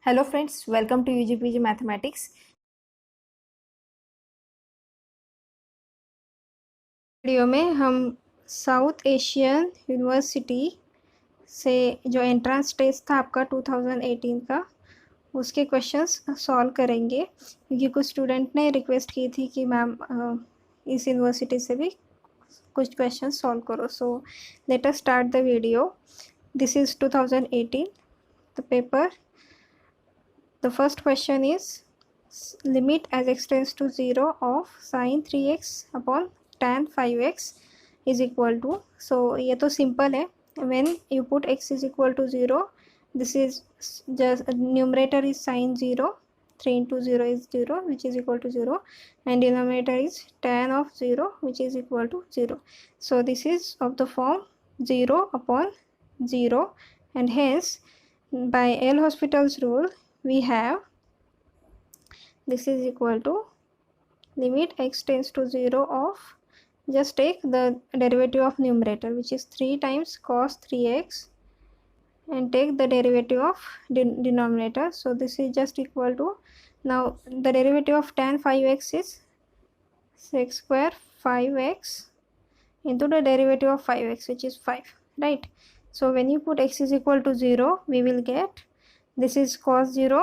Hello friends, welcome to UGPG mathematics. Video में हम south Asian university से जो एंट्रेंस टेस्ट था आपका 2018 का, उसके क्वेश्चंस सॉल्व करेंगे क्योंकि कुछ स्टूडेंट ने रिक्वेस्ट की थी कि मैम इस यूनिवर्सिटी से भी कुछ क्वेश्चन सॉल्व करो। So let us start the video. This is 2018 the paper. The first question is limit as x tends to 0 of sin 3x upon tan 5x is equal to, so ये तो simple है. When you put x is equal to 0, this is just numerator is sin 0, 3 into 0 is 0, which is equal to 0, and denominator is tan of 0, which is equal to 0. So this is of the form 0 upon 0, and hence by L'Hospital's rule we have this is equal to limit x tends to 0 of, just take the derivative of numerator, which is 3 times cos 3x, and take the derivative of denominator. So this is just equal to, now the derivative of tan 5x is sec square 5x into the derivative of 5x, which is 5, right? So when you put x is equal to 0, we will get this is cos 0,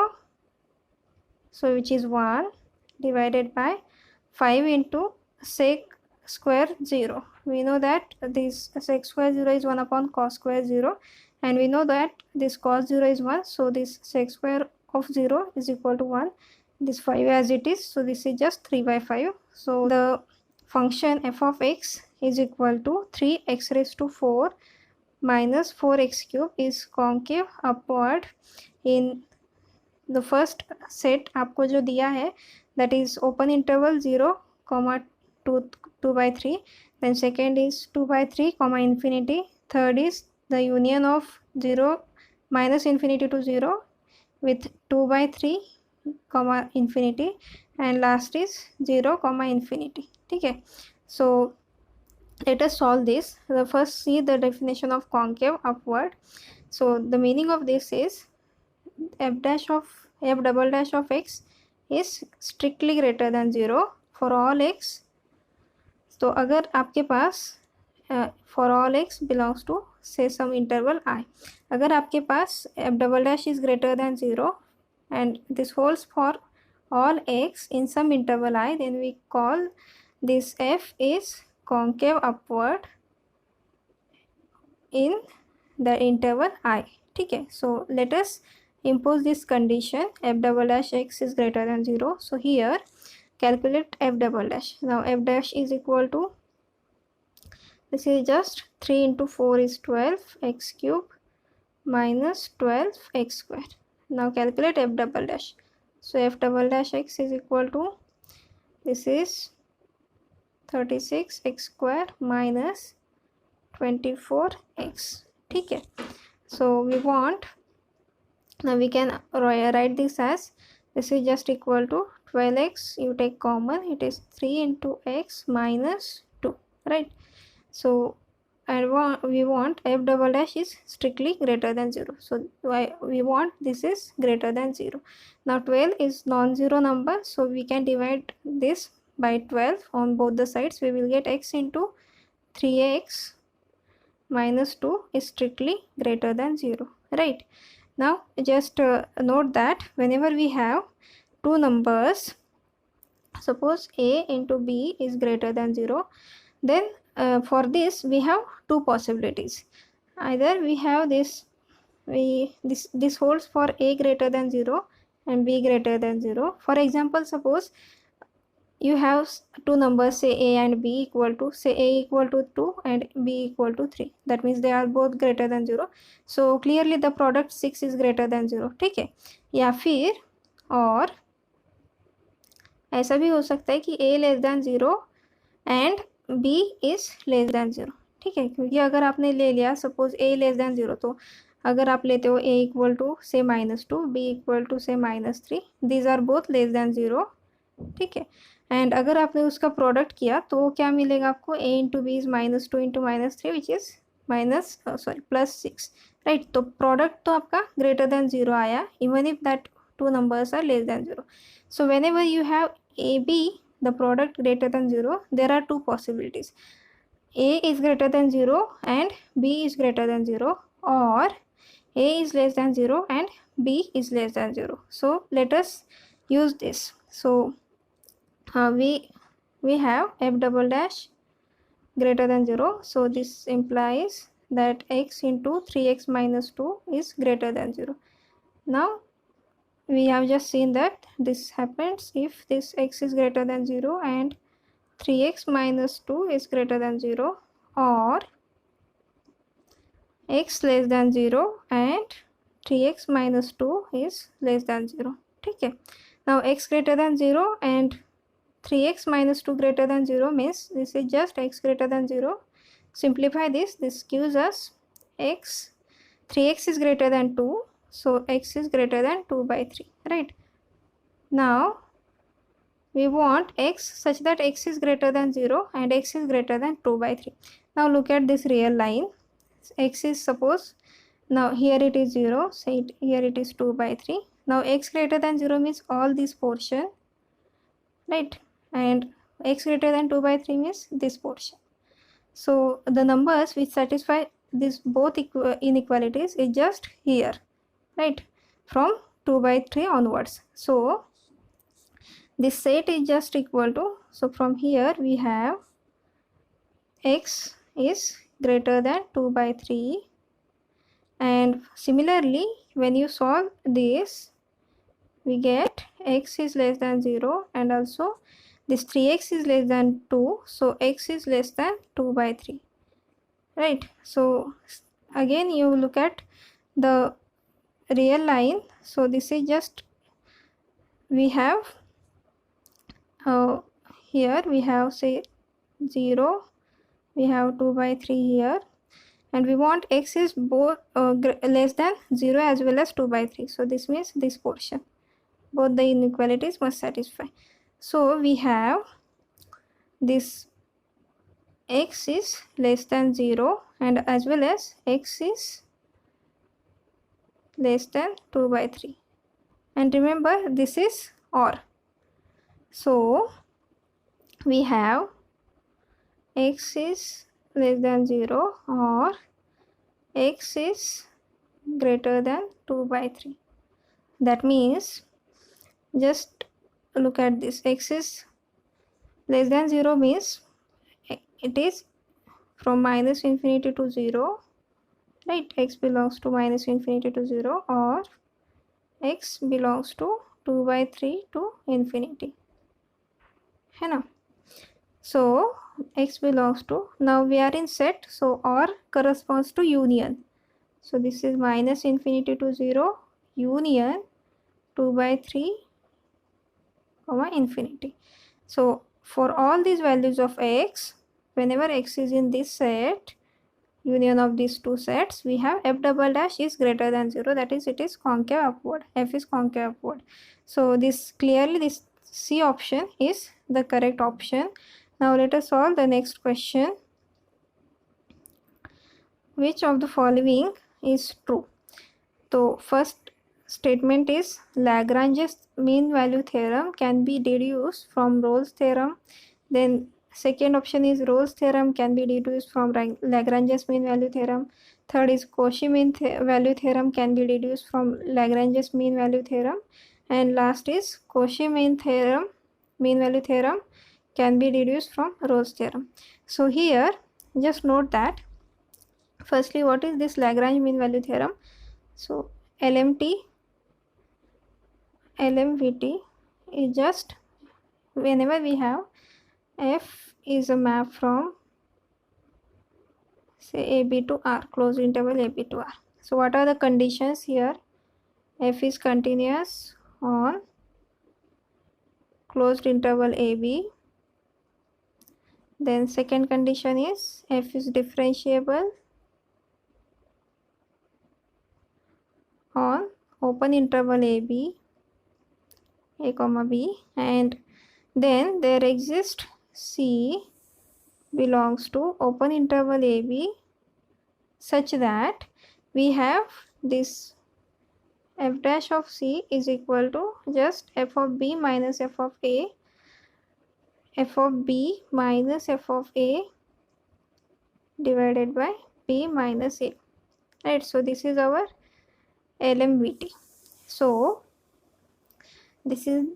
so which is 1 divided by 5 into sec square 0. We know that this sec square 0 is 1 upon cos square 0, and we know that this cos 0 is 1, so this sec square of 0 is equal to 1, this 5 as it is, so this is just 3 by 5. So the function f of x is equal to 3x raised to 4 minus 4x cube is concave upward in the first set आपको जो दिया है, that is open interval 0, 2 by 3, then second is 2 by 3, infinity, third is the union of 0 minus infinity to 0 with 2 by 3, infinity, and last is 0, infinity. ठीक है, so let us solve this. The first see the definition of concave upward. So the meaning of this is f double dash of x is strictly greater than 0 for all x. तो अगर आपके पास for all x belongs to say some interval I, अगर आपके पास f double dash is greater than 0 and this holds for all x in some interval I, then we call this f is concave upward in the interval I. ठीक है, so let us impose this condition f double dash x is greater than 0. So here calculate f double dash. Now f dash is equal to, this is just 3 into 4 is 12 x cube minus 12 x square. Now calculate f double dash. So f double dash x is equal to, this is 36 x square minus 24x. ठीक है, so we want, now we can write this as, this is just equal to 12x, you take common, it is 3 into x minus 2, right? So and we want f double dash is strictly greater than 0, so we want this is greater than 0. Now 12 is non-zero number, so we can divide this by 12 on both the sides. We will get x into 3x minus 2 is strictly greater than 0, right? Now just note that whenever we have two numbers, suppose a into b is greater than 0, then for this we have two possibilities. Either we have this holds for a greater than 0 and b greater than 0. For example, suppose you have two numbers, say a and b equal to, say a equal to 2 and b equal to 3, that means they are both greater than 0, so clearly the product 6 is greater than 0. ठीक है, या फिर और ऐसा भी हो सकता है कि a less than 0 and b is less than 0. ठीक है, क्योंकि अगर आपने ले लिया सपोज a लेस दैन 0, तो अगर आप लेते हो a इक्वल टू से -2, b इक्वल टू से -3, these are both less than 0. ठीक है, एंड अगर आपने उसका प्रोडक्ट किया तो क्या मिलेगा आपको, a into b is -2 into -3 which is +6. Right. तो प्रोडक्ट तो आपका ग्रेटर देन 0 आया, even if that two numbers are less than 0. So whenever you have a b the product greater than 0, there are two possibilities. A is greater than 0 and B is greater than 0, or A is less than 0 and B is less than 0. So let us use this. So we have f double dash greater than 0. So this implies that x into 3x minus 2 is greater than 0. Now we have just seen that this happens if this x is greater than 0 and 3x minus 2 is greater than 0, or x less than 0 and 3x minus 2 is less than 0. ठीक है. Now x greater than 0 and 3x minus 2 greater than 0 means this is just x greater than 0. Simplify this. This gives us x. 3x is greater than 2, so x is greater than 2 by 3. Right. Now we want x such that x is greater than 0 and x is greater than 2 by 3. Now look at this real line. X is, suppose, now here it is 0, say here it is 2 by 3. Now x greater than 0 means all this portion, right, and x greater than 2 by 3 means this portion. So the numbers which satisfy this both inequalities is just here, right, from 2 by 3 onwards. So this set is just equal to, so from here we have x is greater than 2 by 3, and similarly when you solve this we get x is less than 0 and also this 3x is less than 2, so x is less than 2 by 3, right. So again you look at the real line. So this is just, we have here we have say 0, we have 2 by 3 here, and we want x is both less than 0 as well as 2 by 3. So this means this portion, both the inequalities must satisfy. So we have this x is less than 0 and as well as x is less than 2 by 3, and remember this is OR. So we have x is less than 0 or x is greater than 2 by 3. That means just look at this, x is less than 0 means it is from minus infinity to 0, right, x belongs to minus infinity to 0, or x belongs to 2 by 3 to infinity, है ना. So x belongs to, now we are in set, so OR corresponds to union. So this is minus infinity to 0 union 2 by 3 comma infinity. So for all these values of x, whenever x is in this set, union of these two sets, we have f double dash is greater than 0, that is it is concave upward, f is concave upward. So this clearly, this C option is the correct option. Now let us solve the next question. Which of the following is true? So first statement is Lagrange's mean value theorem can be deduced from Rolle's theorem. Then second option is Rolle's theorem can be deduced from Lagrange's mean value theorem. Third is Cauchy mean value theorem can be deduced from Lagrange's mean value theorem. And last is Cauchy mean value theorem can be deduced from Rolle's theorem. So here just note that firstly what is this Lagrange mean value theorem. So LMVT is just whenever we have f is a map from say AB to R, closed interval AB to R. So what are the conditions here? F is continuous on closed interval AB. Then second condition is f is differentiable on open interval AB, A comma B, and then there exists C belongs to open interval AB such that we have this f dash of c is equal to just f of b minus f of a, f of b minus f of a divided by b minus a, right? So this is our LMVT. So this is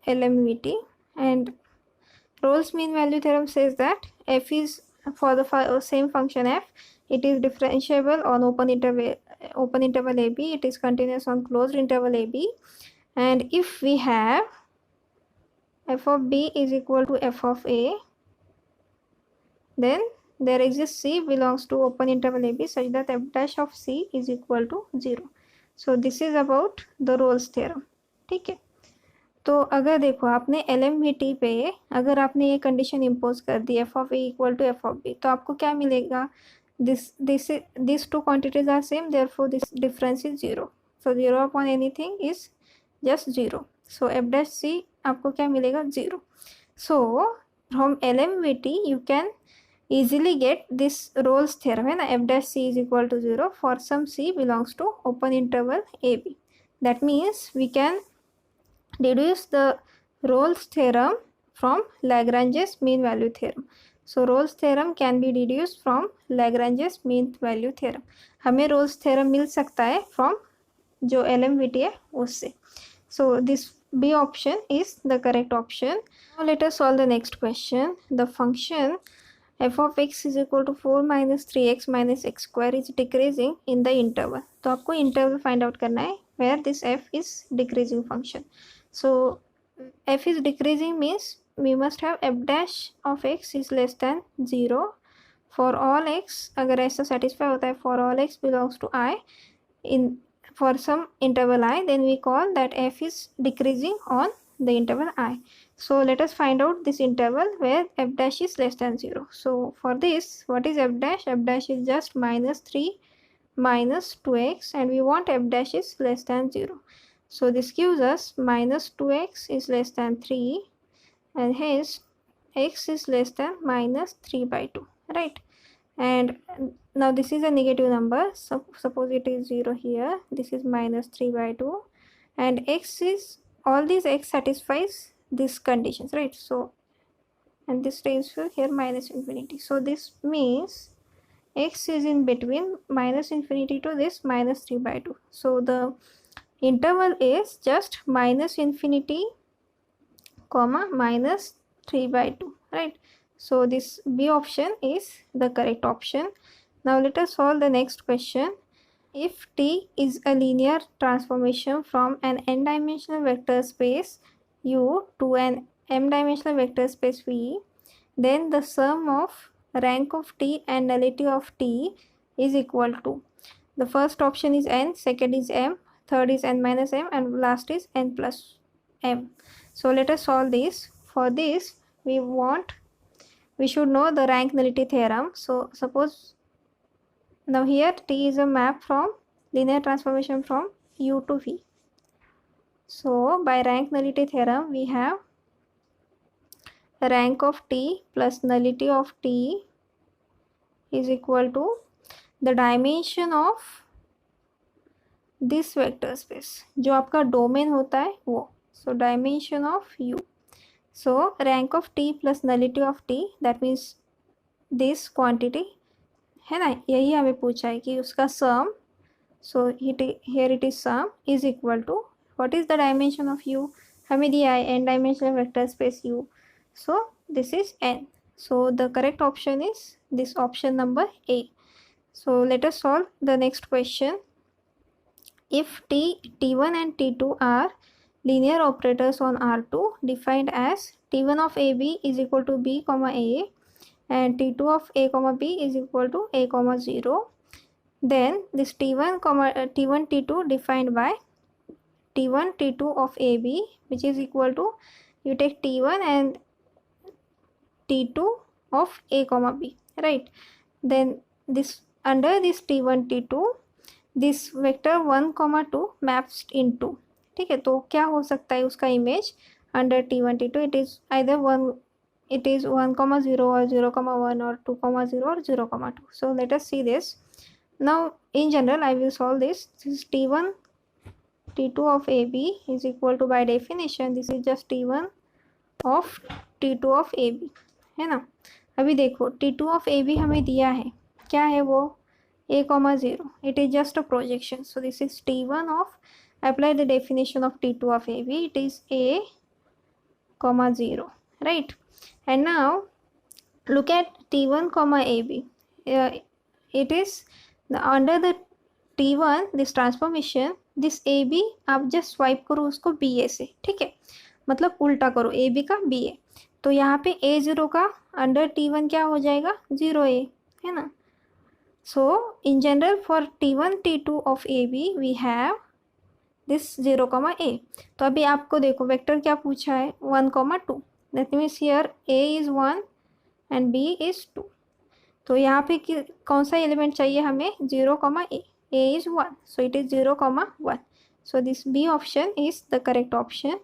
LMVT, and Rolle's mean value theorem says that f is, for the same function f, it is differentiable on open interval ab, it is continuous on closed interval ab, and if we have f of b is equal to f of a, then there exists c belongs to open interval ab such that f dash of c is equal to 0. So this is about the Rolle's theorem. ठीक है, तो अगर देखो आपने LMVT पे अगर आपने ये कंडीशन इम्पोज कर दी f of a equal to f of b, तो आपको क्या मिलेगा? This two quantities are same, therefore this difference is 0. So 0 upon anything is just 0. So f dash c आपको क्या मिलेगा? 0. So from LMVT you can easily get this Rolle's theorem है ना, f dash c is equal to 0 for some c belongs to open interval ab. That means we can deduce the Rolle's theorem from Lagrange's mean value theorem. So Rolle's theorem can be deduced from Lagrange's mean value theorem. हमें Rolle's theorem मिल सकता है from जो LMVT है उससे. So this B option is the correct option. Now let us solve the next question. The function f of x is equal to 4 minus 3x minus x square is decreasing in the interval. तो आपको interval find out करना है where this f is decreasing function. So f is decreasing means we must have f dash of x is less than 0 for all x. अगर ऐसा satisfy होता है for all x belongs to I in for some interval I, then we call that f is decreasing on the interval I. So let us find out this interval where f dash is less than 0. So for this, what is f dash? F dash is just minus 3 minus 2x, and we want f dash is less than 0. So this gives us minus 2x is less than 3, and hence x is less than minus 3 by 2, right? And now this is a negative number, so suppose it is 0 here, this is minus 3 by 2, and x is, all these x satisfies these conditions, right? So, and this range here minus infinity. So this means x is in between minus infinity to this minus 3 by 2. So the interval is just minus infinity comma minus 3 by 2, right? So this B option is the correct option. Now let us solve the next question. If T is a linear transformation from an n-dimensional vector space U to an m-dimensional vector space V, then the sum of rank of T and nullity of T is equal to, the first option is n, second is m, third is n minus m, and last is n plus m. So let us solve this. For this we should know the rank nullity theorem. So suppose now here T is a map from linear transformation from U to V. So by rank nullity theorem we have rank of T plus nullity of T is equal to the dimension of this vector space, जो आपका domain होता है वो. So dimension of U. So rank of T plus nullity of T, that means this quantity है ना, यही हमें पूछा है कि उसका sum. So here it is sum is equal to, what is the dimension of U? हमें दिया है n dimensional vector space U. So this is n. So the correct option is this option number A. So let us solve the next question. If T1 and T2 are linear operators on R2 defined as T1 of AB is equal to B comma A and T2 of A comma B is equal to A comma 0, then this T1 T2 defined by T1 T2 of AB, which is equal to, you take T1 and T2 of A comma B, right? Then this under this T1 T2 this vector 1 comma 2 maps into, ठीक है. तो क्या हो सकता है उसका image under T1 T2? It is either 1 comma 0 or 0 comma 1 or 2 comma 0 or 0 comma 2. So let us see this. Now in general I will solve this. This is T1 T2 of AB is equal to, by definition this is just T1 of T2 of AB, है ना. अभी देखो T2 of AB हमें दिया है, क्या है वो, a,0. It is just a projection. So this is T1 of, apply the definition of T2 of AB, it is a, 0, right. And now look at T1 comma AB. It is under the T1 this transformation, this AB आप just swipe करो उसको BA से, ठीक है, मतलब उल्टा करो AB का BA. तो यहाँ पे A0 का अंडर T1 क्या हो जाएगा, 0A, है ना. So in general for T1 T2 of AB we have this 0, A. तो अभी आपको देखो वेक्टर क्या पूछा है, 1, 2. That means here A is 1 and B is 2. तो यहाँ पे कौन सा एलिमेंट चाहिए हमें, 0, A. A is 1, so it is 0, 1. So this B option is the correct option.